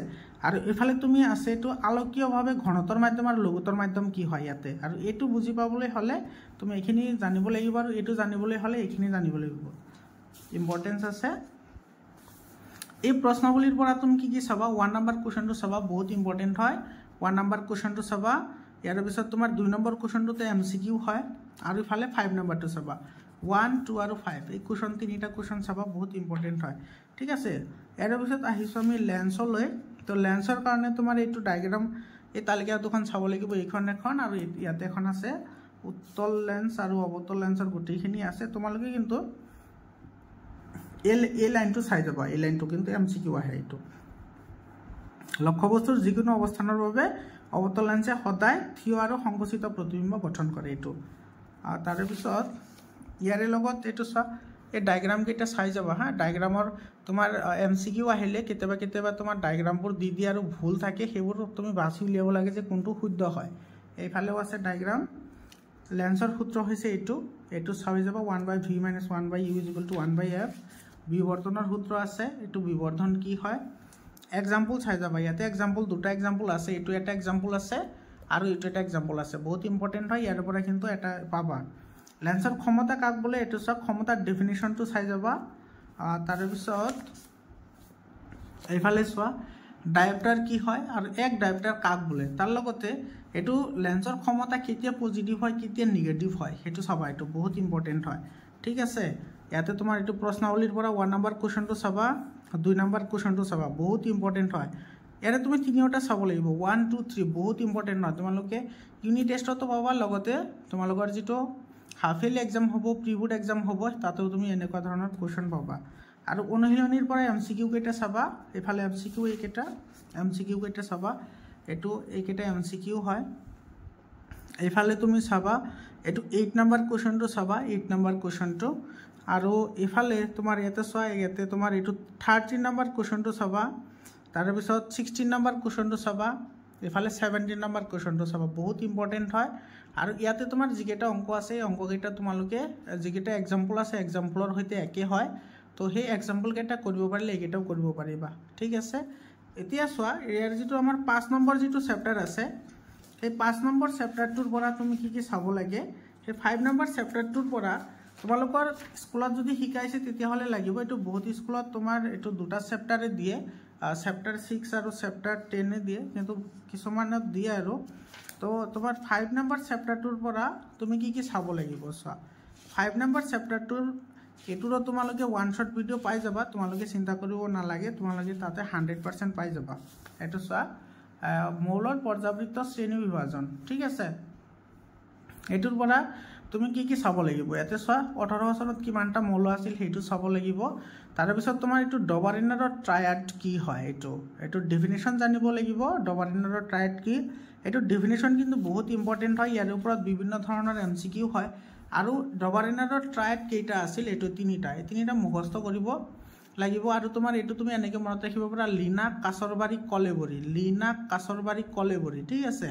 আৰু এইফালে তুমি আছে এইটো আলোকীয়ভাৱে ঘনতৰ মাধ্যম আৰু লঘুতৰ মাধ্যম কি হয় ইয়াতে। আৰু এইটো বুজি পাবলৈ হ'লে তুমি এইখিনি জানিব লাগিব, আৰু এইটো জানিবলৈ হ'লে এইখিনি জানিব লাগিব, ইম্পৰ্টেঞ্চ আছে। এই প্ৰশ্নাৱলীৰ পৰা তুমি কি চাবা, 1 নম্বৰ কুৱেশ্যনটো চাবা, বহুত ইম্পৰ্টেণ্ট হয়। 1 নম্বৰ কুৱেশ্যনটো চাবা, ইয়াৰ পিছত তোমাৰ 2 নম্বৰ কুৱেশ্যনটোতে MCQ হয়, আৰু ইফালে 5 নম্বৰটো চাবা। 1, 2 আৰু 5 এই কুৱেশ্যন তিনিটা কুৱেশ্যন চাবা, বহুত ইম্পৰ্টেণ্ট হয়, ঠিক আছে। ইয়াৰ পিছত আহিছোঁ আমি লেন্সলৈ। তো লেন্সৰ কাৰণে তোমাৰ এইটো ডায়েগ্ৰাম, এই তালিকা দুখন চাব লাগিব, এইখন এখন আৰু ইয়াতে এখন আছে, উত্তল লেন্স আৰু অৱতল লেন্সৰ গোটেইখিনি আছে। তোমালোকে কিন্তু এই লাইনটো চাই যাবা, এই লাইনটো কিন্তু MCQ আহে। এইটো লক্ষ্যবস্তুৰ যিকোনো অৱস্থানৰ বাবে অৱতল লেন্সে সদায় থিয় আৰু সংকুচিত প্ৰতিবিম্ব গঠন কৰে এইটো। তাৰে পিছত ইয়াৰে লগত এইটো চোৱা, এই ডায়েগ্ৰাম কেইটা চাই যাবা হা। ডায়েগ্ৰামৰ তোমাৰ MCQ আহিলে কেতিয়াবা তোমাৰ ডায়েগ্ৰামবোৰ দি দিয়ে আৰু ভুল থাকে, সেইবোৰ তুমি বাছি উলিয়াব লাগে যে কোনটো শুদ্ধ হয়। এইফালেও আছে ডায়েগ্ৰাম। লেন্সৰ সূত্ৰ হৈছে এইটো চাই যাবা, 1/v - 1/u = 1/f। বিবৰ্ধনৰ সূত্ৰ আছে, এইটো বিবৰ্ধন কি হয়, এক্সাম্পল চাই যাবা। ইয়াতে এক্সাম্পল দুটা এক্সাম্পল আছে, এইটো এটা এক্সাম্পল আছে আৰু এইটো এটা এক্সাম্পল আছে, বহুত ইম্পৰ্টেণ্ট হয়। ইয়াৰ পৰা কিন্তু এটা পাবা। লেন্সৰ ক্ষমতা কাক বোলে, এইটো চোৱা, ক্ষমতাৰ ডেফিনেশ্যনটো চাই যাবা। তাৰে পিছত এইফালে চোৱা, ডায়োপ্টাৰ কি হয় আৰু এক ডায়োপ্টাৰ কাক বোলে, তাৰ লগতে এইটো লেন্সৰ ক্ষমতা কেতিয়া পজিটিভ হয় কেতিয়া নিগেটিভ হয় সেইটো চাবা, এইটো বহুত ইম্পৰ্টেণ্ট হয়, ঠিক আছে। ইয়াতে তোমাৰ এইটো প্ৰশ্নাৱলীৰ পৰা 1 নম্বৰ কুৱেশ্যনটো চাবা, 2 নম্বৰ কুৱেশ্যনটো চাবা, বহুত ইম্পৰ্টেণ্ট হয়। ইয়াতে তুমি তিনিওটা চাব লাগিব, 1, 2, 3 বহুত ইম্পৰ্টেণ্ট হয়। তোমালোকে ইউনিট টেষ্টতো পাবা, লগতে তোমালোকৰ যিটো হাফ ইয়াৰলি এক্সাম হ'ব, প্ৰি বোৰ্ড এক্সাম হ'ব, তাতেও তুমি এনেকুৱা ধৰণৰ কুৱেশ্যন পাবা। আৰু অনুশীলনীৰ পৰা MCQ কেইটা চাবা, এইফালে MCQ কেইটা চাবা, এইকেইটা MCQ হয়। এইফালে তুমি চাবা, এইটো 8 নম্বৰ কুৱেশ্যনটো চাবা, 8 নম্বৰ কুৱেশ্যনটো। আৰু এইফালে তোমাৰ ইয়াতে চোৱা, ইয়াতে তোমাৰ এইটো 13 নম্বৰ কুৱেশ্যনটো চাবা, তাৰপিছত 16 নম্বৰ কুৱেশ্যনটো চাবা, এইফালে 17 নম্বৰ কুৱেশ্যনটো চাবা, বহুত ইম্পৰ্টেণ্ট হয়। আৰু ইয়াতে তোমাৰ যিকেইটা অংক আছে, এই অংককেইটা তোমালোকে যিকেইটা এক্সাম্পল আছে, এক্সাম্পলৰ সৈতে একে হয়, তো সেই এক্সাম্পলকেইটা কৰিব পাৰিলে এইকেইটাও কৰিব পাৰিবা, ঠিক আছে। এতিয়া চোৱা, ইয়াৰ যিটো আমাৰ 5 নম্বৰ যিটো চেপ্টাৰ আছে, সেই 5 নম্বৰ চেপ্টাৰটোৰ পৰা তুমি কি চাব লাগে, সেই 5 নম্বৰ চেপ্টাৰটোৰ পৰা তোমালোকৰ স্কুলত যদি শিকাইছে তেতিয়াহ'লে লাগিব। এইটো বহুত স্কুলত তোমাৰ এইটো দুটা চেপ্টাৰে দিয়ে, চেপ্টাৰ 6 আৰু চেপ্টাৰ 10 দিয়ে, কিন্তু কিছুমানত দিয়ে আৰু। তো তোমাৰ 5 নম্বৰ চেপ্টাৰটোৰ পৰা তুমি কি চাব লাগিব চোৱা, 5 নম্বৰ চেপ্টাৰটোৰ এইটোৰো তোমালোকে 1 শ্বৰ্ট ভিডিঅ' পাই যাবা, তোমালোকে চিন্তা কৰিব নালাগে, তোমালোকে তাতে 100% পাই যাবা। এইটো চোৱা, মৌলৰ পৰ্যাবৃত্ত শ্ৰেণী বিভাজন, ঠিক আছে। এইটোৰ পৰা তুমি কি চাব লাগিব, ইয়াতে চোৱা 1800 চনত কিমানটা মৌল আছিল সেইটো চাব লাগিব। তাৰপিছত তোমাৰ এইটো ডবাৰিনাৰৰ ট্ৰায়াড কি হয়, এইটো ডেফিনেশ্যন জানিব লাগিব। ডবাৰিনাৰৰ ট্ৰায়াড কি, এইটো ডেফিনেশ্যন কিন্তু বহুত ইম্পৰ্টেণ্ট হয়, ইয়াৰ ওপৰত বিভিন্ন ধৰণৰ MCQ হয়। আৰু ডবাৰিনাৰৰ ট্ৰায়াড কেইটা আছিল, এইটো তিনিটা, এই তিনিটা মুখস্থ কৰিব লাগিব। আৰু তোমাৰ এইটো তুমি এনেকৈ মনত ৰাখিব পাৰা, লিনাক কাছৰবাৰী কলেবৰী, ঠিক আছে।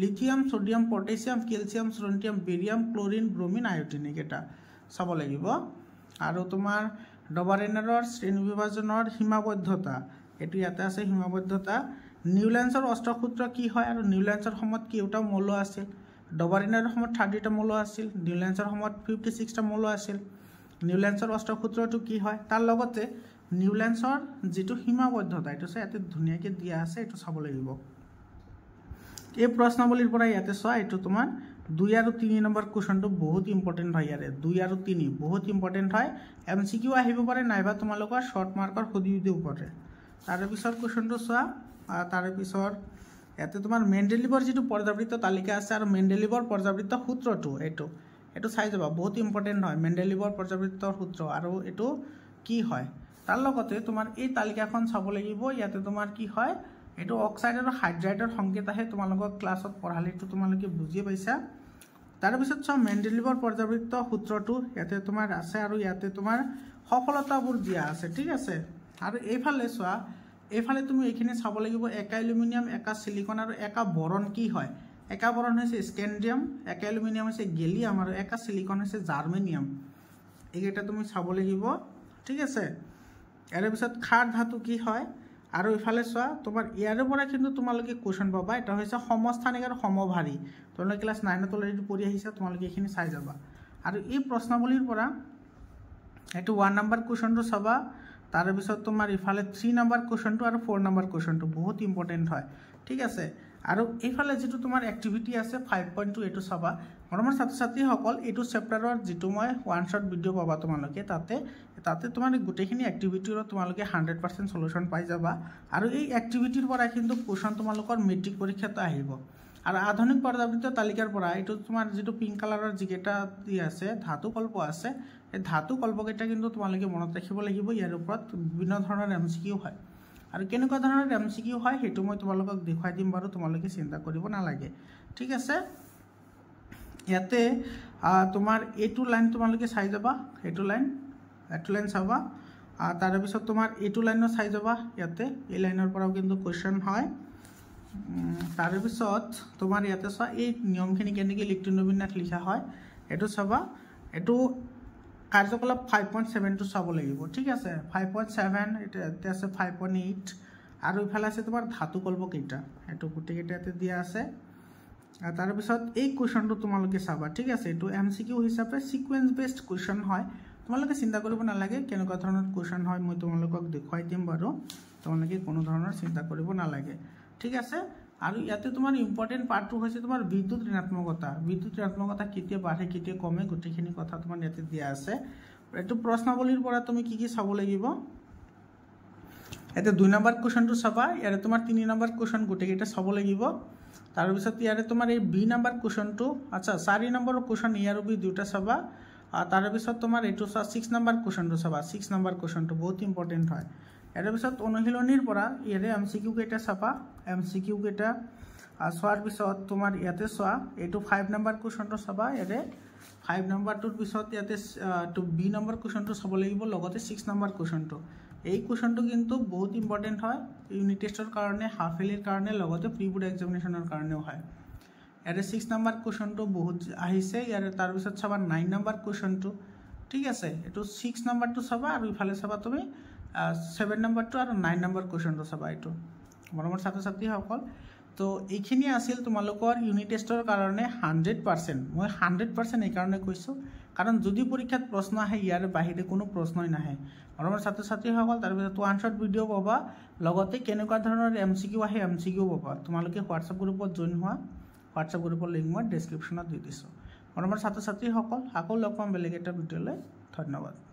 Lithium, sodium, potassium, calcium, strontium, barium, chlorine, bromine, iodine, এইকেইটা চাব লাগিব। আৰু তোমাৰ ডবাৰিনাৰৰ শ্ৰেণীবিভাজনৰ সীমাবদ্ধতা, এইটো ইয়াতে আছে সীমাবদ্ধতা। নিউল্যান্সৰ অষ্টসূত্ৰ কি হয়, আৰু নিউল্যান্সৰ সময়ত কেইটা মৌল আছিল, ডবাৰিনাৰৰ সময়ত 30টা মৌল আছিল, নিউল্যান্সৰ সময়ত 56টা মৌল আছিল। নিউল্যান্সৰ অষ্টসূত্ৰটো কি হয়, তাৰ লগতে নিউল্যান্সৰ যিটো সীমাবদ্ধতা, এইটো ইয়াতে ধুনীয়াকৈ দিয়া আছে, এইটো চাব লাগিব। এই প্ৰশ্নাৱলীৰ পৰা ইয়াতে চোৱা, এইটো তোমাৰ 2 আৰু 3 নম্বৰ কুৱেশ্যনটো বহুত ইম্পৰ্টেণ্ট হয়। ইয়াৰে 2 আৰু 3 বহুত ইম্পৰ্টেণ্ট হয়, MCQ আহিব পাৰে, নাইবা তোমালোকৰ শ্বৰ্ট মাৰ্কৰ সুধি দিব পাৰে। তাৰে পিছৰ কুৱেশ্যনটো চোৱা, তাৰে পিছৰ ইয়াতে তোমাৰ মেণ্ডেলিভৰ যিটো পৰ্যাবৃত্ত তালিকা আছে আৰু মেণ্ডেলিভৰ পৰ্যাবৃত্ত সূত্ৰটো, এইটো চাই যাবা, বহুত ইম্পৰ্টেণ্ট হয় মেণ্ডেলিভৰ পৰ্যাবৃত্তৰ সূত্ৰ আৰু এইটো কি হয়। তাৰ লগতে তোমাৰ এই তালিকাখন চাব লাগিব, ইয়াতে তোমাৰ কি হয়, এইটো অক্সাইড আৰু হাইড্ৰাইডৰ সংকেত আহে, তোমালোকক ক্লাছত পঢ়ালে এইটো তোমালোকে বুজিয়ে পাইছা। তাৰপিছত চোৱা, মেণ্ডেলিভৰ পৰ্যাবৃত্ত সূত্ৰটো ইয়াতে তোমাৰ আছে, আৰু ইয়াতে তোমাৰ সফলতাবোৰ দিয়া আছে ঠিক আছে আৰু এইফালে চোৱা এইফালে তুমি এইখিনি চাব লাগিব একা এলুমিনিয়াম একা সিলিকন আৰু একা বৰণ কি হয় একা বৰণ হৈছে স্কেন্ডিয়াম একা এলুমিনিয়াম হৈছে গেলিয়াম আৰু একা সিলিকন হৈছে জাৰ্মেনিয়াম এইকেইটা তুমি চাব লাগিব ঠিক আছে ইয়াৰ পিছত খাৰ ধাতু কি হয় আৰু ইফালে চোৱা তোমাৰ ইয়াৰ পৰা কিন্তু তোমালোকে কোৱেশ্চন পাবা এটা হৈছে সমস্থানিক আৰু সমভাৰী তোমালোকে ক্লাছ 9 ত অলৰেডি পঢ়ি আহিছা তোমালোকে এইখিনি চাই যাবা আৰু এই প্ৰশ্নাৱলীৰ পৰা এটো 1 নম্বৰ কোৱেশ্চনটো চাবা তাৰ পিছত তোমাৰ ইফালে 3 নম্বৰ কোৱেশ্চনটো আৰু 4 নম্বৰ কোৱেশ্চনটো বহুত ইম্পৰ্টেন্ট হয় ঠিক আছে আৰু এইফালে যেটো তোমাৰ এক্টিভিটি আছে 5.2 এটো চাবা মৰমৰ ছাত্ৰ ছাত্ৰী সকল এটো চেপ্টাৰৰ যেটো মই ওৱান শট ভিডিও পাবা তোমালোকে তাতে তোমাৰ গুটেখিনি এক্টিভিটিৰ তোমালোকে 100% সলিউশন পাই যাবা আৰু এই এক্টিভিটিৰ পৰা কিন্তু কোৱেশ্চন তোমালোকৰ মেট্ৰিক পৰীক্ষাত আহিব আৰু আধুনিক পদাৰ্থবিদ্যা তালিকাৰ পৰা এটো তোমাৰ যেটো পিংক কালাৰৰ জিকেটা দি আছে ধাতু কল্প আছে এই ধাতু কল্পকেইটা কিন্তু তোমালোকে মনত ৰাখিব লাগিব ইয়াৰ ওপৰত বিভিন্ন ধৰণৰ এমসিকিউ হয় আৰু কেনেকুৱা ধৰণৰ এমসিকিউ হয় হেতু মই তোমালোকক দেখাই দিম বাৰু তোমালোকে চিন্তা কৰিব নালাগে ঠিক আছে ইয়াতে তোমাৰ এটো লাইন তোমালোকে চাই যাবা এটো লাইন চাবা তাৰ পিছত তোমাৰ এটো লাইনও চাই যাবা ইয়াতে এই লাইনৰ পৰাও কিন্তু কোৱেশ্চন হয় তাৰ পিছত তোমাৰ ইয়াতে চোৱা এই নিয়মখিনি কেনেকৈ ইলেক্ট্ৰন বিন্যাস লিখা হয় এটো চাবা এটো কাৰ্যকলাপ 5.7 টো চাব লাগিব ঠিক আছে 5.7 এটা আছে 5.8 আৰু ইফালে আছে তোমাৰ ধাতু কল্প কেইটা এটো গুটেকেইটাতে দিয়া আছে তাৰ পিছত এই কোৱেশ্চনটো তোমালোকে চাবা ঠিক আছে এটো এমসিকিউ হিচাপে সিকোয়েন্স বেসড কোৱেশ্চন হয় তোমালোকে চিন্তা কৰিব নালাগে কেনেকুৱা ধৰণৰ কোৱেশ্চন হয় মই তোমালোকক দেখাই দিম বাৰু তোমালোকে কোনো ধৰণৰ চিন্তা কৰিব নালাগে ঠিক আছে আৰু ইয়াতে তোমাৰ ইম্পৰ্টেন্ট পাৰ্টটো হৈছে তোমাৰ বিদ্যুৎ ঋণাত্মকতা কেতিয়া বাঢ়ে কেতিয়া কমে গুটেখিনি কথা তোমাৰ ইয়াতে দিয়া আছে এটো প্ৰশ্নাৱলীৰ পৰা তুমি কি চাব লাগিব এতে 2 নম্বৰ কোৱেশ্চনটো চাবা ইয়াৰে তোমাৰ 3 নম্বৰ কোৱেশ্চন গুটেকেইটা চাব লাগিব তাৰ পিছত ইয়াৰে তোমাৰ এই বি নম্বৰ কোৱেশ্চনটো আচ্ছা 4 নম্বৰ কোৱেশ্চন ইয়াৰ বি দুটা চাবা তাৰ পিছত তোমাৰ এটো 6 নম্বৰ কোৱেশ্চনটো চাবা 6 নম্বৰ কোৱেশ্চনটো বহুত ইম্পৰ্টেন্ট হয় ইয়াৰ পিছত অনুশীলনীৰ পৰা ইয়াৰে এমসিকিউ কেইটা চাবা এমসিকিউ কেইটা চোৱাৰ পিছত তোমাৰ ইয়াতে চোৱা এটো 5 নম্বৰ কোৱেশ্চনটো চাবা ইয়াৰে 5 নম্বৰটোৰ পিছত ইয়াতে টু বি নম্বৰ কোৱেশ্চনটো চাব লাগিব লগতে 6 নম্বৰ কোৱেশ্চনটো এই কোৱেশ্চনটো কিন্তু বহুত ইম্পৰ্টেন্ট হয় ইউনিট টেষ্টৰ কাৰণে হাফ এলিৰ কাৰণে লগতে প্ৰি বোৰ্ড এক্সামিনেশনৰ কাৰণেও হয় ইয়াৰে 6 নম্বৰ কোৱেশ্চনটো বহুত আহিছে ইয়াৰে তাৰ পিছত চাবা 9 নম্বৰ কোৱেশ্চনটো ঠিক আছে এটো 6 নম্বৰটো চাবা আৰু ইফালে চাবা তুমি 7 নম্বৰটো আৰু 9 নম্বৰ কোৱেশ্চনটো চাবা এটো মৰমৰ ছাত্ৰ ছাত্ৰী সকল তো এইখিনি আছিল তোমালোকৰ ইউনিট টেষ্টৰ কাৰণে 100% মই 100% এই কাৰণে কৈছো কাৰণ যদি পৰীক্ষাত প্ৰশ্ন আহে ইয়াৰ বাহিৰে কোনো প্ৰশ্নই নাহে মৰমৰ ছাত্ৰ ছাত্ৰী সকল তাৰ পিছত ওৱান শট ভিডিও পাবা লগতে কেনেকুৱা ধৰণৰ এমসিকিউ আহে এমসিকিউ পাবা তোমালোকে হোৱাটসএপ গ্ৰুপত জয়েন হোৱা হোৱাটসএপ গ্ৰুপৰ লিংক মই ডেসক্ৰিপচনত দি দিছো মৰমৰ ছাত্ৰ ছাত্ৰী সকল আকৌ লগ পাম বেলেগ এটা ভিডিঅ'লৈ ধন্যবাদ